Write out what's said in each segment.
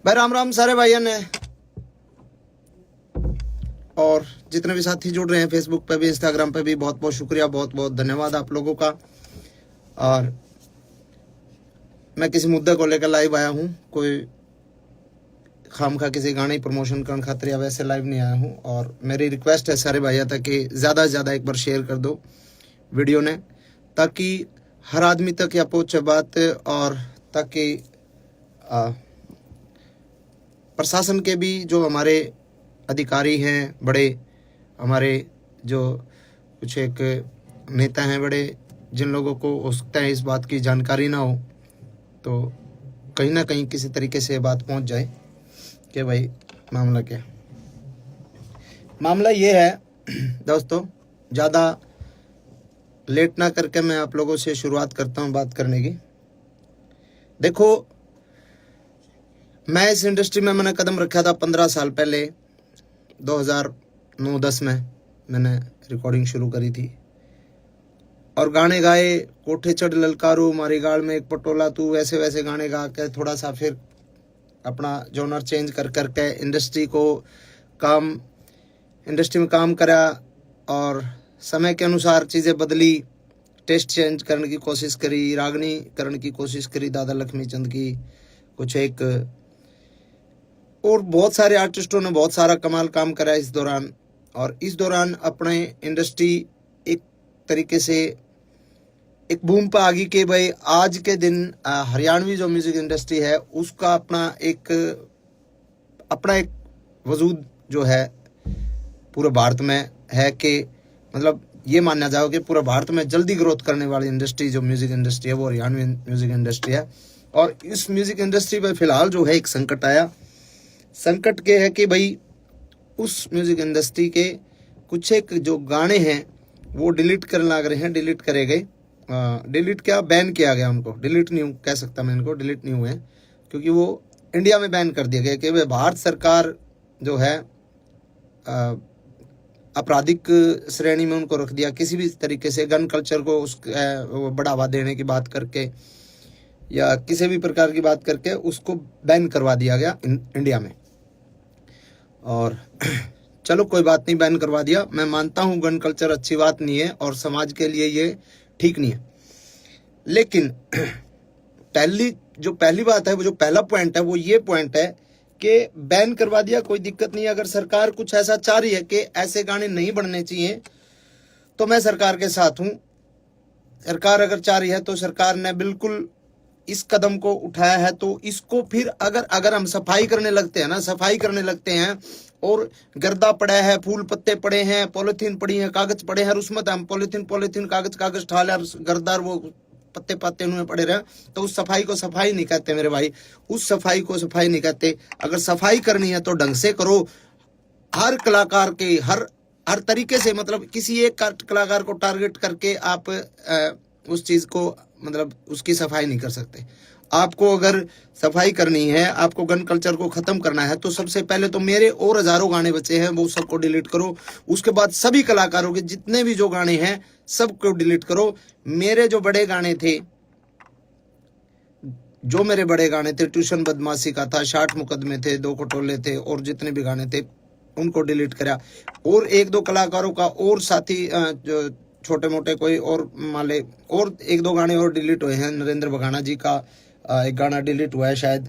भाई राम राम सारे भाइयों ने, और जितने भी साथी जुड़ रहे हैं फेसबुक पे भी इंस्टाग्राम पे भी, बहुत बहुत शुक्रिया, बहुत बहुत धन्यवाद आप लोगों का। और मैं किसी मुद्दे को लेकर लाइव आया हूँ, कोई खामखा किसी गाने की प्रमोशन करने खातिर या वैसे लाइव नहीं आया हूँ। और मेरी रिक्वेस्ट है सारे भाइयों तक कि ज़्यादा से ज़्यादा एक बार शेयर कर दो वीडियो ने, ताकि हर आदमी तक या पहुँचे बात, और ताकि प्रशासन के भी जो हमारे अधिकारी हैं, बड़े हमारे जो कुछ एक नेता हैं बड़े, जिन लोगों को हो सकता है इस बात की जानकारी ना हो, तो कहीं ना कहीं किसी तरीके से बात पहुंच जाए कि भाई मामला क्या। मामला ये है दोस्तों, ज़्यादा लेट ना करके मैं आप लोगों से शुरुआत करता हूं बात करने की। देखो, मैं इस इंडस्ट्री में मैंने कदम रखा था 15 साल पहले, 2009-10 में मैंने रिकॉर्डिंग शुरू करी थी और गाने गाए, कोठे चढ़ ललकारू मारी गाल में एक पटोला तू, वैसे वैसे गाने गा के थोड़ा सा फिर अपना जॉनर चेंज कर करके इंडस्ट्री में काम करा, और समय के अनुसार चीज़ें बदली, टेस्ट चेंज करने की कोशिश करी, रागनी करने की कोशिश करी दादा लक्ष्मी चंद की, कुछ एक और बहुत सारे आर्टिस्टों ने बहुत सारा कमाल काम करा इस दौरान। और इस दौरान अपने इंडस्ट्री एक तरीके से एक बूम पर आ गई कि भाई आज के दिन हरियाणवी जो म्यूजिक इंडस्ट्री है उसका अपना एक वजूद जो है पूरे भारत में है, कि मतलब ये माना जाओ कि पूरे भारत में जल्दी ग्रोथ करने वाली इंडस्ट्री जो म्यूजिक इंडस्ट्री है वो हरियाणवी म्यूजिक इंडस्ट्री है। और इस म्यूजिक इंडस्ट्री पर फिलहाल जो है एक संकट आया। संकट के है कि भाई उस म्यूजिक इंडस्ट्री के कुछ एक जो गाने हैं वो डिलीट करने लग रहे हैं, डिलीट करे गए, डिलीट क्या, बैन किया गया उनको, डिलीट नहीं कह सकता मैं इनको, डिलीट नहीं हुए क्योंकि वो इंडिया में बैन कर दिया गया कि भाई भारत सरकार जो है आपराधिक श्रेणी में उनको रख दिया, किसी भी तरीके से गन कल्चर को बढ़ावा देने की बात करके या किसी भी प्रकार की बात करके उसको बैन करवा दिया गया इंडिया में। और चलो कोई बात नहीं, बैन करवा दिया, मैं मानता हूँ गन कल्चर अच्छी बात नहीं है और समाज के लिए ये ठीक नहीं है। लेकिन पहली बात है, वो जो पहला पॉइंट है वो ये पॉइंट है कि बैन करवा दिया, कोई दिक्कत नहीं है। अगर सरकार कुछ ऐसा चाह रही है कि ऐसे गाने नहीं बनने चाहिए तो मैं सरकार के साथ हूँ। सरकार अगर चाह रही है तो सरकार ने बिल्कुल इस कदम को उठाया है, तो इसको फिर अगर हम सफाई करने लगते हैं और गर्दा पड़ा है, फूल पत्ते पड़े हैं, पॉलिथीन पड़ी है, कागज पड़े हैं, और उसमें हम पॉलिथीन कागज ठाल और गर्दार वो पत्ते पत्ते उनमें पड़े रहे, तो उस सफाई को सफाई नहीं कहते मेरे भाई, उस सफाई को सफाई नहीं कहते। अगर सफाई करनी है तो ढंग से करो, हर कलाकार के हर तरीके से, मतलब किसी एक कलाकार को टारगेट करके आप उस चीज को मतलब उसकी सफाई नहीं कर सकते। आपको अगर सफाई करनी है, आपको गन कल्चर को खत्म करना है, तो सबसे पहले तो मेरे और हजारों गाने बचे हैं वो सबको डिलीट करो। उसके बाद सभी कलाकारों के जितने भी जो गाने हैं सबको डिलीट करो। मेरे जो बड़े गाने थे, ट्यूशन बदमाशी का था, 60 मुकदमे थे, 2 खटोले थे, और जितने भी गाने थे उनको डिलीट करा। और 1-2 कलाकारों का और साथी जो छोटे मोटे कोई और माले और 1-2 गाने और डिलीट हुए हैं। नरेंद्र बघाना जी का एक गाना डिलीट हुआ है शायद,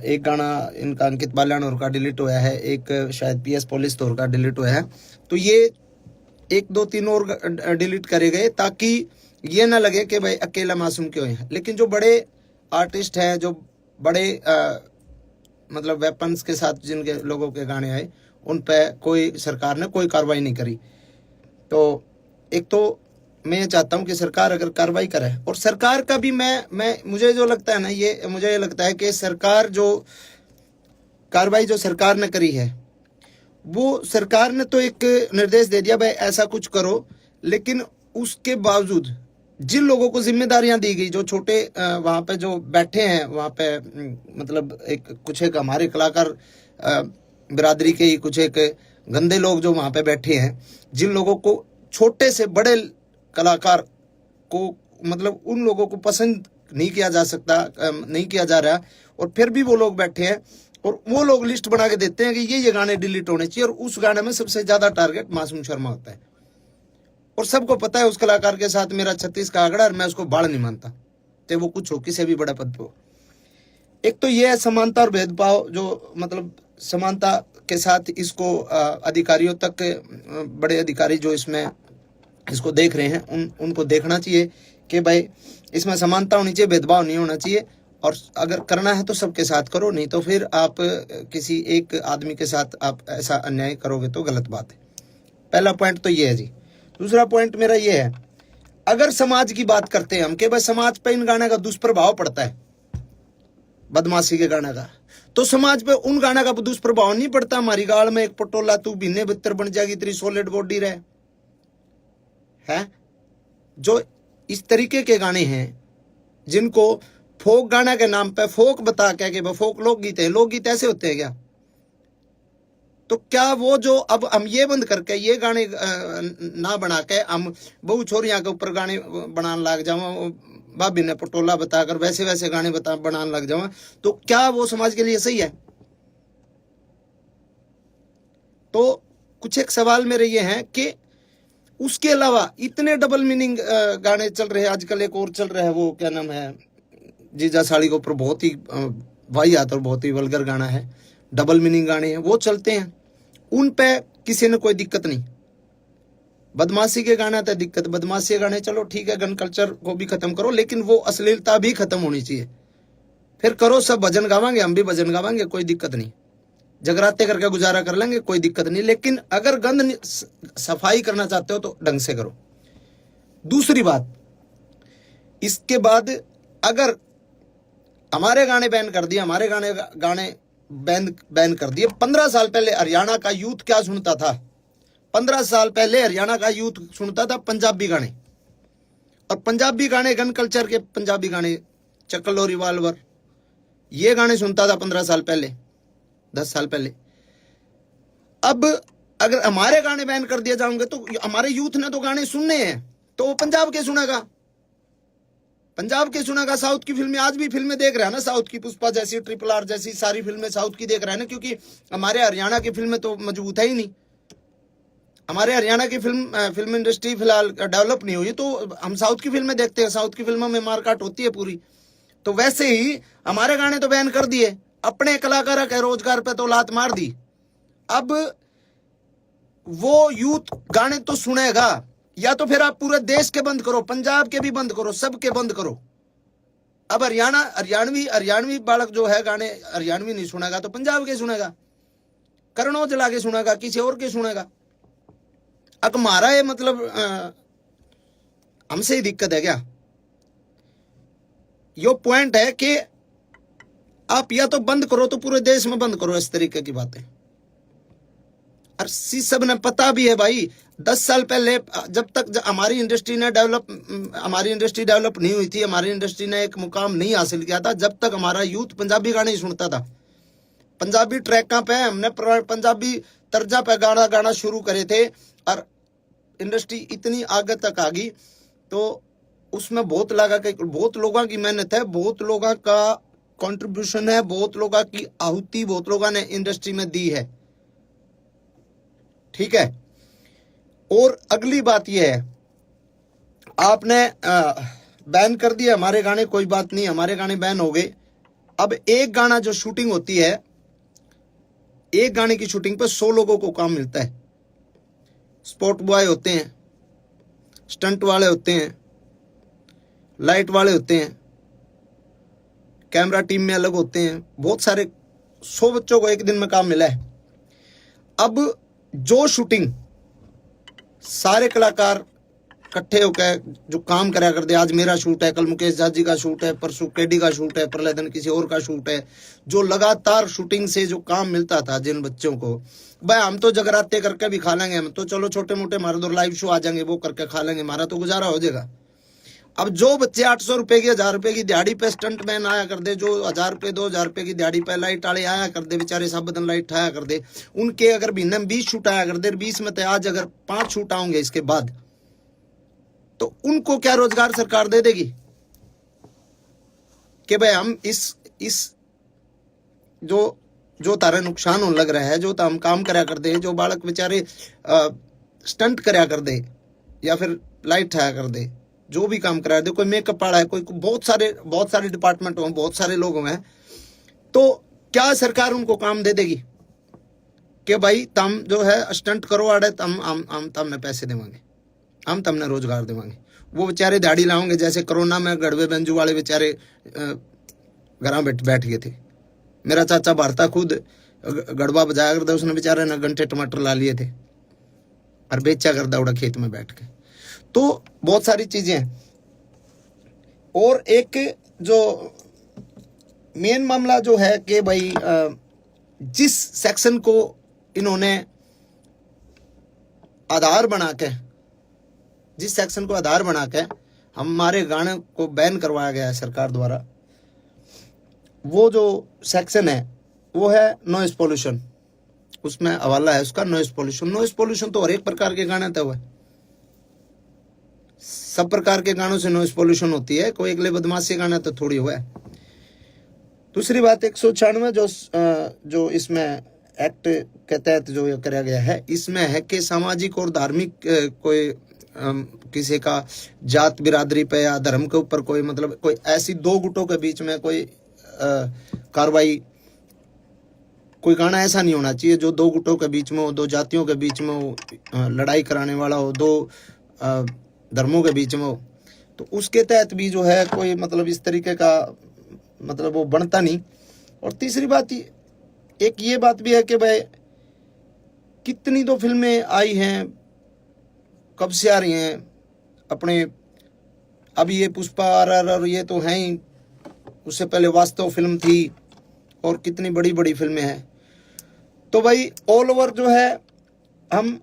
एक गाना इनका अंकित बाल्यानोर का डिलीट हुआ है, एक शायद PS पुलिस तौर का डिलीट हुआ है। तो ये 1-2-3 और डिलीट करे गए ताकि ये ना लगे कि भाई अकेला मासूम क्यों है। लेकिन जो बड़े आर्टिस्ट हैं, जो बड़े मतलब वेपन्स के साथ जिनके लोगों के गाने आए, उन पे कोई सरकार ने कोई कार्रवाई नहीं करी। तो एक तो मैं ये चाहता हूं कि सरकार अगर कार्रवाई करे, और सरकार का भी मुझे जो लगता है ना, मुझे ये लगता है कि सरकार जो कार्रवाई जो सरकार ने करी है, वो सरकार ने तो एक निर्देश दे दिया भाई ऐसा कुछ करो, लेकिन उसके बावजूद जिन लोगों को जिम्मेदारियां दी गई, जो छोटे वहां पे जो बैठे हैं वहां पे, मतलब कुछ एक हमारे कलाकार बिरादरी के ही कुछ एक गंदे लोग जो वहां पे बैठे हैं, जिन लोगों को छोटे से बड़े कलाकार को, मतलब उन लोगों को पसंद नहीं किया जा सकता, नहीं किया जा रहा, और फिर भी वो लोग बैठे हैं और वो लोग लिस्ट बना के देते हैं कि ये गाने डिलीट होने चाहिए, और उस गाने में सबसे ज्यादा टारगेट मासूम शर्मा होता है। और सबको पता है उस कलाकार के साथ मेरा 36 का आंकड़ा, और मैं उसको बाढ़ नहीं मानता, चाहे वो कुछ हो, किसी भी बड़े पद पे हो। एक तो ये है समानता और भेदभाव, जो मतलब समानता के साथ इसको अधिकारियों तक, बड़े अधिकारी जो इसमें इसको देख रहे हैं उनको देखना चाहिए कि भाई इसमें समानता होनी चाहिए, भेदभाव नहीं होना चाहिए, और अगर करना है तो सबके साथ करो, नहीं तो फिर आप किसी एक आदमी के साथ आप ऐसा अन्याय करोगे तो गलत बात है। पहला पॉइंट तो ये है जी। दूसरा पॉइंट मेरा ये है, अगर समाज की बात करते हैं हम कि भाई समाज पे इन गाने का दुष्प्रभाव पड़ता है, बदमाशी के गाने का, तो समाज पे उन गाना का दुष्प्रभाव नहीं पड़ता। हमारी गाल में एक पटोला तू बिन्ने बितर बन जाएगी, तेरी सॉलिड बॉडी रहे है। जो इस तरीके के गाने हैं जिनको फोक गाना के नाम पे फोक बता के फोक लोकगीत है, लोकगीत ऐसे होते हैं क्या? तो क्या वो जो अब हम ये बंद करके ये गाने ना बना के हम बहु छोरियां के ऊपर गाने बनाने लग जाओ, भाभी ने पटोला बताकर वैसे वैसे गाने बनाने लग जाओ, तो क्या वो समाज के लिए सही है? तो कुछ एक सवाल मेरे ये हैं कि उसके अलावा इतने डबल मीनिंग गाने चल रहे हैं आजकल। एक और चल रहा है, वो क्या नाम है, जीजा साड़ी के ऊपर बहुत ही वाहियात और बहुत ही वल्गर गाना है, डबल मीनिंग गाने हैं, वो चलते हैं, उन पे किसी ने कोई दिक्कत नहीं। बदमाशी के गाना तो दिक्कत, बदमाशी के गाने चलो ठीक है, गन कल्चर को भी खत्म करो, लेकिन वो अश्लीलता भी खत्म होनी चाहिए। फिर करो, सब भजन गावांगे, हम भी भजन गावांगे, कोई दिक्कत नहीं, जगराते करके गुजारा कर लेंगे, कोई दिक्कत नहीं, लेकिन अगर गंद सफाई करना चाहते हो तो ढंग से करो। दूसरी बात, इसके बाद अगर हमारे गाने बैन कर दिए, हमारे गाने बैन कर दिए, 15 साल पहले हरियाणा का यूथ क्या सुनता था? 15 साल पहले हरियाणा का यूथ सुनता था पंजाबी गाने, और पंजाबी गाने गन कल्चर के पंजाबी गाने, चक्लो रिवाल्वर, ये गाने सुनता था 15 साल पहले, 10 साल पहले। अब अगर हमारे गाने बैन कर दिए जाएंगे तो हमारे यूथ ने तो गाने सुनने हैं, तो वो पंजाब के सुनेगा, पंजाब के सुनेगा। साउथ की फिल्में, आज भी फिल्में देख रहा है ना, साउथ की पुष्पा जैसी, RRR जैसी सारी फिल्में साउथ की देख रहा है ना, क्योंकि हमारे हरियाणा की फिल्में तो मजबूत है ही नहीं। हमारे हरियाणा की फिल्म इंडस्ट्री फिलहाल डेवलप नहीं हुई, तो हम साउथ की फिल्में देखते हैं, साउथ की फिल्मों में मारकाट होती है पूरी। तो वैसे ही हमारे गाने तो बैन कर दिए, अपने कलाकारों के रोजगार पे तो लात मार दी। अब वो यूथ गाने तो सुनेगा, या तो फिर आप पूरे देश के बंद करो, पंजाब के भी बंद करो, सबके बंद करो। अब हरियाणवी बालक जो है गाने हरियाणवी नहीं सुनेगा तो पंजाब के सुनेगा, करण औजला के सुनेगा, किसी और के सुनेगा। अब हमारा ये मतलब हमसे ही दिक्कत है क्या? यो पॉइंट है कि आप या तो बंद करो तो पूरे देश में बंद करो, इस तरीके की बातें। और सब ने पता भी है भाई, 10 साल पहले जब तक हमारी इंडस्ट्री डेवलप नहीं हुई थी, हमारी इंडस्ट्री ने एक मुकाम नहीं हासिल किया था, जब तक हमारा यूथ पंजाबी गाने ही सुनता था। पंजाबी ट्रैकों पे हमने पंजाबी तर्जा पे गाना शुरू करे थे, और इंडस्ट्री इतनी आगे तक आ गई, तो उसमें बहुत लोगों की मेहनत है, बहुत लोगों का कंट्रीब्यूशन है, बहुत लोगों की आहुति बहुत लोगों ने इंडस्ट्री में दी है, ठीक है। और अगली बात यह है, आपने बैन कर दिया हमारे गाने, कोई बात नहीं, हमारे गाने बैन हो गए। अब एक गाना जो शूटिंग होती है, एक गाने की शूटिंग पे 100 लोगों को काम मिलता है। स्पॉट बॉय होते हैं, स्टंट वाले होते हैं, लाइट वाले होते हैं, कैमरा टीम में अलग होते हैं, बहुत सारे 100 बच्चों को एक दिन में काम मिला है। अब जो शूटिंग सारे कलाकार इकट्ठे होकर जो काम करा करते, आज मेरा शूट है, कल मुकेश जाजी का शूट है, परसों केडी का शूट है, परले दिन किसी और का शूट है, जो लगातार शूटिंग से जो काम मिलता था जिन बच्चों को, भाई हम तो जगराते करके भी खा लेंगे, हम तो चलो छोटे मोटे हमारे दो लाइव शो आ जाएंगे, वो करके खा लेंगे, हमारा तो गुजारा हो जाएगा। अब जो बच्चे 800 रुपए की 1000 रुपए की दिहाड़ी पे स्टंट मैन आया कर दे, जो 1000 रुपए 2000 रुपए की दिहाड़ी पे लाइट वाले आया कर दे, बेचारे सब बदन लाइट आया कर दे, उनके अगर महीने में 20 शूट आया कर दे, 20 में तो आज अगर 5 शूट आएंगे इसके बाद, तो उनको क्या रोजगार सरकार दे देगी कि भाई हम इस जो जो तारा नुकसान होने लग रहा है, जो हम काम करा कर दे, जो बालक बेचारे स्टंट करा कर दे या फिर लाइट ठाया कर दे, जो भी काम करा दे, कोई मेकअप वाला है, कोई बहुत सारे डिपार्टमेंट हों, बहुत सारे लोग हैं, तो क्या सरकार उनको काम दे देगी कि भाई तुम जो है स्टंट करो आड़े, हम तुमने पैसे देवांगे, हम तुमने रोजगार देवांगे। वो बेचारे दाढ़ी लाओगे, जैसे कोरोना में गड़वे बेंजू वाले बेचारे घर बैठ गए थे। मेरा चाचा भारता खुद गड़बा बजाया करता, उसने बेचारे ने घंटे टमाटर ला लिए थे और बेचा करता उड़ा खेत में बैठ के। तो बहुत सारी चीजें हैं। और एक जो मेन मामला जो है कि भाई जिस सेक्शन को इन्होंने आधार बना के, जिस सेक्शन को आधार बना के हमारे गाने को बैन करवाया गया है सरकार द्वारा, वो जो सेक्शन है वो है नॉइस पोल्यूशन। उसमें हवाला है उसका नॉइस पोल्यूशन। नॉइस पोल्यूशन तो हर एक प्रकार के गाने तो है, सब प्रकार के गानों से नॉइस पोल्यूशन होती है, कोई अगले बदमाशी गाना तो थोड़ी हुआ है। दूसरी बात 196 जो इसमें एक्ट के तहत जो ये कराया गया है, इसमें है कि सामाजिक और धार्मिक कोई किसी का जात बिरादरी पे या धर्म के ऊपर कोई मतलब कोई ऐसी दो गुटों के बीच में कोई कार्रवाई, कोई गाना ऐसा नहीं होना चाहिए जो दो गुटों के बीच में हो, दो जातियों के बीच में हो, लड़ाई कराने वाला हो, दो धर्मों के बीच में हो। तो उसके तहत भी जो है कोई मतलब इस तरीके का मतलब वो बनता नहीं। और तीसरी बात एक ये बात भी है कि भाई कितनी तो फिल्में आई हैं, कब से आ रही हैं अपने, अभी ये पुष्पा RRR ये तो हैं ही, उससे पहले वास्तव फिल्म थी और कितनी बड़ी बड़ी फिल्में हैं। तो भाई ऑल ओवर जो है हम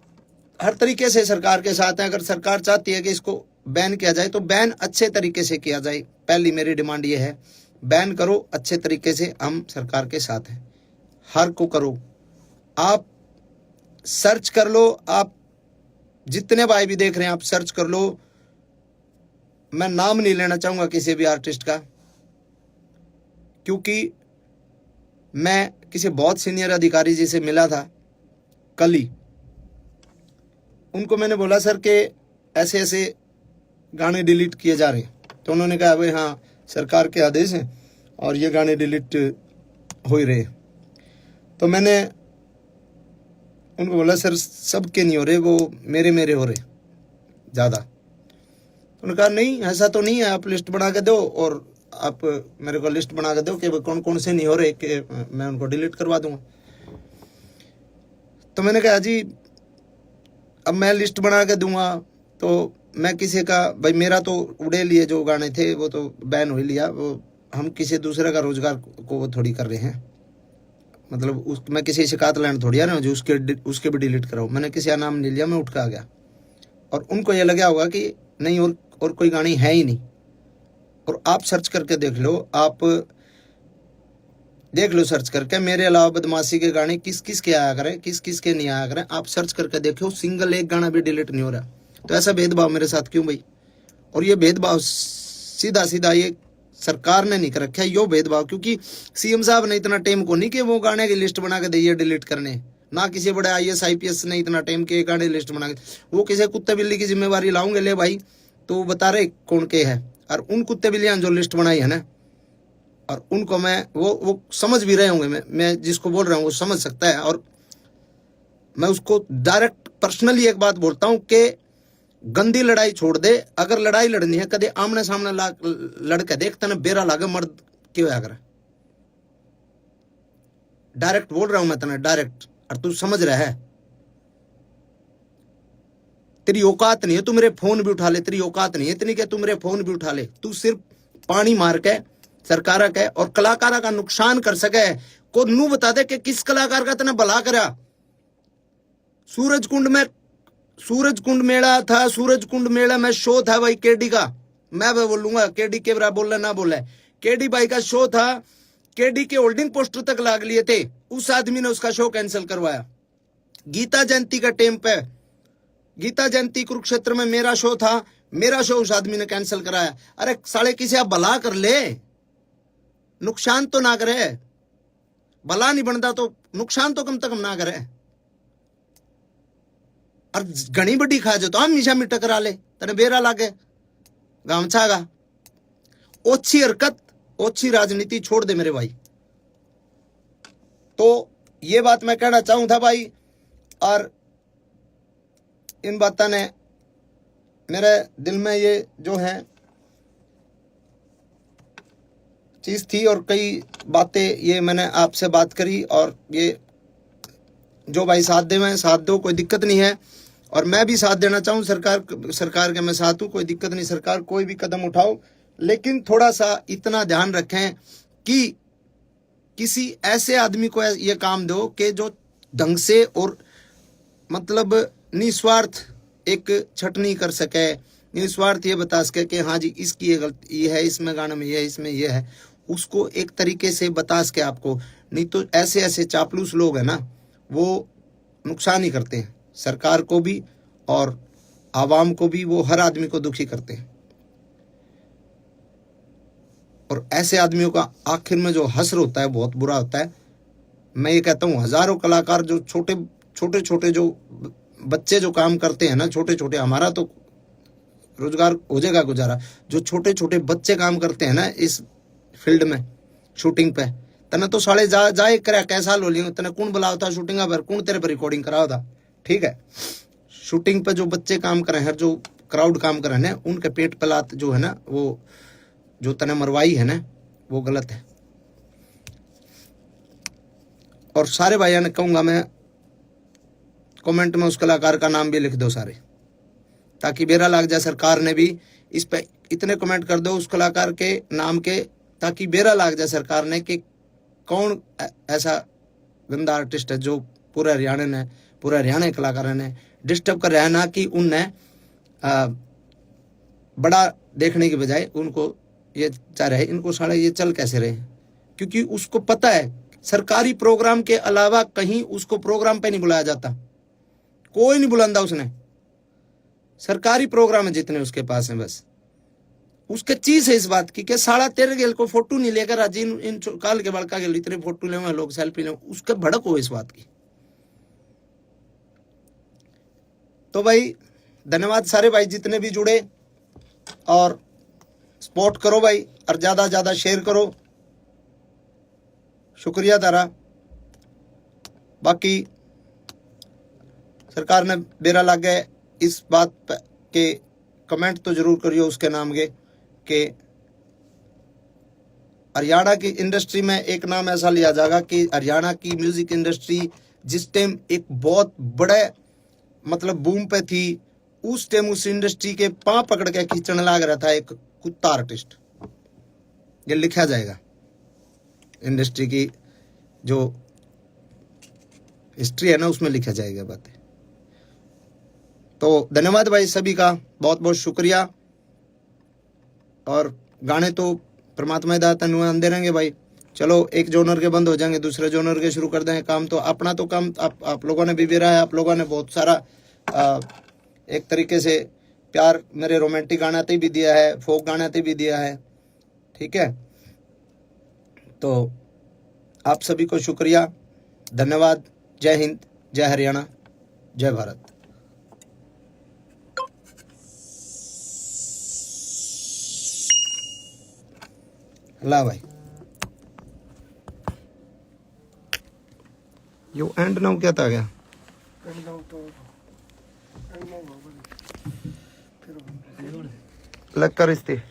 हर तरीके से सरकार के साथ हैं। अगर सरकार चाहती है कि इसको बैन किया जाए तो बैन अच्छे तरीके से किया जाए। पहली मेरी डिमांड ये है, बैन करो अच्छे तरीके से, हम सरकार के साथ हैं। हर को करो, आप सर्च कर लो, आप जितने भाई भी देख रहे हैं आप सर्च कर लो। मैं नाम नहीं लेना चाहूंगा किसी भी आर्टिस्ट का, क्योंकि मैं किसी बहुत सीनियर अधिकारी जी से मिला था कल ही। उनको मैंने बोला सर कि ऐसे ऐसे गाने डिलीट किए जा रहे हैं, तो उन्होंने कहा भाई हाँ सरकार के आदेश हैं और ये गाने डिलीट हो ही रहे। तो मैंने उनको बोला सर सबके नहीं हो रहे, वो मेरे हो रहे ज़्यादा। उन्होंने कहा नहीं ऐसा तो नहीं है, आप लिस्ट बना के दो और आप मेरे को लिस्ट बना के दो कि कौन कौन से नहीं हो रहे, कि मैं उनको डिलीट करवा दूंगा। तो मैंने कहा जी अब मैं लिस्ट बना के दूंगा तो मैं किसी का भाई, मेरा तो उड़े लिए जो गाने थे वो तो बैन हो ही लिया, वो हम किसी दूसरे का रोजगार को वो थोड़ी कर रहे हैं। मतलब मैं किसी शिकायत लाइन थोड़ी आ रहा हूँ जो उसके भी डिलीट कराऊँ। मैंने किसी का नाम नहीं लिया, मैं उठ के आ गया। और उनको ये लगा होगा कि नहीं और कोई गाने है ही नहीं। और आप सर्च करके देख लो, आप देख लो सर्च करके, मेरे अलावा बदमाशी के गाने किस किस के आया करें, किस किस के नहीं आया करें, आप सर्च करके देखो, सिंगल एक गाना भी डिलीट नहीं हो रहा। तो ऐसा भेदभाव मेरे साथ क्यों भाई? और ये भेदभाव सीधा सीधा ये सरकार ने नहीं कर रखा है, यो भेदभाव, क्योंकि सीएम साहब ने इतना टाइम को नहीं कि वो गाने की लिस्ट बना के दिए डिलीट करने, ना किसी बड़े IAS IPS ने इतना टाइम के गाने लिस्ट बना के, वो किसी कुत्ते बिल्ली की जिम्मेवारी लाऊंगे ले भाई, तो वो बता रहे कौन के है। और उन कुत्ते बिल्लियां जो लिस्ट बनाई है ना, और उनको मैं वो समझ भी रहे होंगे, मैं जिसको बोल रहा हूँ वो समझ सकता है। और मैं उसको डायरेक्ट पर्सनली एक बात बोलता हूँ कि गंदी लड़ाई छोड़ दे। अगर लड़ाई लड़नी है कदे आमने सामने लड़के देख, तने बेरा लागे मर्द क्यों होया करे। डायरेक्ट बोल रहा हूं मैं तने, डायरेक्ट, और तू समझ रहा है। तेरी औकात नहीं है तू मेरे फोन भी उठा ले, तेरी औकात नहीं है इतनी कि तू मेरे फोन भी उठा ले। तू सिर्फ पानी मार के सरकार के और कलाकारा का नुकसान कर सके को नू बता दे कि किस कलाकार का तने भला करा। सूरजकुंड मेला था, सूरजकुंड मेला में शो था भाई केडी का, मैं बोलूंगा केडी के बरा बोले ना बोले, केडी भाई का शो था, केडी के होल्डिंग पोस्टर तक लाग लिए थे, उस आदमी ने उसका शो कैंसिल करवाया। गीता जयंती का टाइम पे, गीता जयंती कुरुक्षेत्र में मेरा शो था, मेरा शो उस आदमी ने कैंसिल कराया। अरे साले किसी आप भला कर ले, नुकसान तो ना करे। भला नहीं बनता तो नुकसान तो कम से कम ना करे। और घनी बड़ी खा जो तो हम हमेशा में टकरा ले तेने बेरा लागे गामछागा। ओछी हरकत ओछी राजनीति छोड़ दे मेरे भाई। तो ये बात मैं कहना चाहूं था भाई, और इन बातों ने मेरे दिल में ये जो है चीज थी, और कई बातें ये मैंने आपसे बात करी, और ये जो भाई साथ दे मैं साथ दो, कोई दिक्कत नहीं है। और मैं भी साथ देना चाहूँ सरकार के मैं साथ हूँ, कोई दिक्कत नहीं, सरकार कोई भी कदम उठाओ, लेकिन थोड़ा सा इतना ध्यान रखें कि किसी ऐसे आदमी को ये काम दो कि जो ढंग से और मतलब निस्वार्थ एक छटनी कर सके, निस्वार्थ ये बता सके कि हाँ जी इसकी ये गलती ये है, इसमें गाने में ये है, इसमें ये है, उसको एक तरीके से बता सके आपको। नहीं तो ऐसे ऐसे चापलूस लोग हैं ना, वो नुकसान ही करते हैं सरकार को भी और आवाम को भी, वो हर आदमी को दुखी करते हैं। और ऐसे आदमियों का आखिर में जो हश्र होता है बहुत बुरा होता है। मैं ये कहता हूँ हजारों कलाकार जो छोटे छोटे जो बच्चे जो काम करते हैं ना, छोटे छोटे, हमारा तो रोजगार हो जाएगा गुजारा, जो छोटे छोटे बच्चे काम करते हैं ना इस फील्ड में शूटिंग पे, तने तो साले जाए करे कैसा लो लियो, तने कौन बुलाओ था शूटिंग पर, कौन तेरे पर रिकॉर्डिंग कराओ था, ठीक है। शूटिंग पे जो बच्चे काम कर रहे हैं, जो क्राउड काम कर रहे हैं, उनके पेट पलात जो है ना, वो जो तने मरवाई है ना, वो गलत है। और सारे भाइयों ने कहूंगा मैं, कमेंट में उस कलाकार का नाम भी लिख दो सारे, ताकि बेरा लग जाए सरकार ने भी इस पे इतने कमेंट कर दो उस कलाकार के नाम के, ताकि बेरा लग जाए सरकार ने कि कौन ऐसा गंदा आर्टिस्ट है जो पूरे हरियाणा कलाकारों ने डिस्टर्ब कर रहा है ना, कि उनने बड़ा देखने के बजाय उनको ये चाह रहे इनको साले ये चल कैसे रहे, क्योंकि उसको पता है सरकारी प्रोग्राम के अलावा कहीं उसको प्रोग्राम पे नहीं बुलाया जाता, कोई नहीं बुलांदा उसने, सरकारी प्रोग्राम है जितने उसके पास है, बस उसके चीज है इस बात की कि साला तेरे गेल को फोटो नहीं लेकर आज इन काल के बड़का गेल इतने फोटो ले लोग सेल्फी ले, उसके भड़क हो इस बात की। तो भाई धन्यवाद सारे भाई जितने भी जुड़े, और सपोर्ट करो भाई, और ज्यादा ज्यादा शेयर करो, शुक्रिया तारा। बाकी सरकार ने बेरा लग गए इस बात के कमेंट तो जरूर करियो उसके नाम के हरियाणा की इंडस्ट्री में एक नाम ऐसा लिया जाएगा कि हरियाणा की म्यूजिक इंडस्ट्री जिस टाइम एक बहुत बड़े मतलब बूम पे थी, उस टाइम उस इंडस्ट्री के पांव पकड़ के खींचने लग रहा था एक कुत्ता आर्टिस्ट। ये लिखा जाएगा इंडस्ट्री की जो हिस्ट्री है ना, उसमें लिखा जाएगा बातें। तो धन्यवाद भाई सभी का, बहुत बहुत शुक्रिया। और गाने तो परमात्मा दाता आते रहेंगे भाई। चलो एक जोनर के बंद हो जाएंगे, दूसरे जोनर के शुरू कर देंगे। काम तो अपना तो काम आप लोगों ने भी बेरा है, आप लोगों ने बहुत सारा एक तरीके से प्यार मेरे रोमांटिक गाने ते भी दिया है, फोक गाने ते भी दिया है, ठीक है। तो आप सभी को शुक्रिया, धन्यवाद। जय हिंद, जय हरियाणा, जय भारत। ला भाई यो एंड नाउ क्या था गया लग कर इस्ते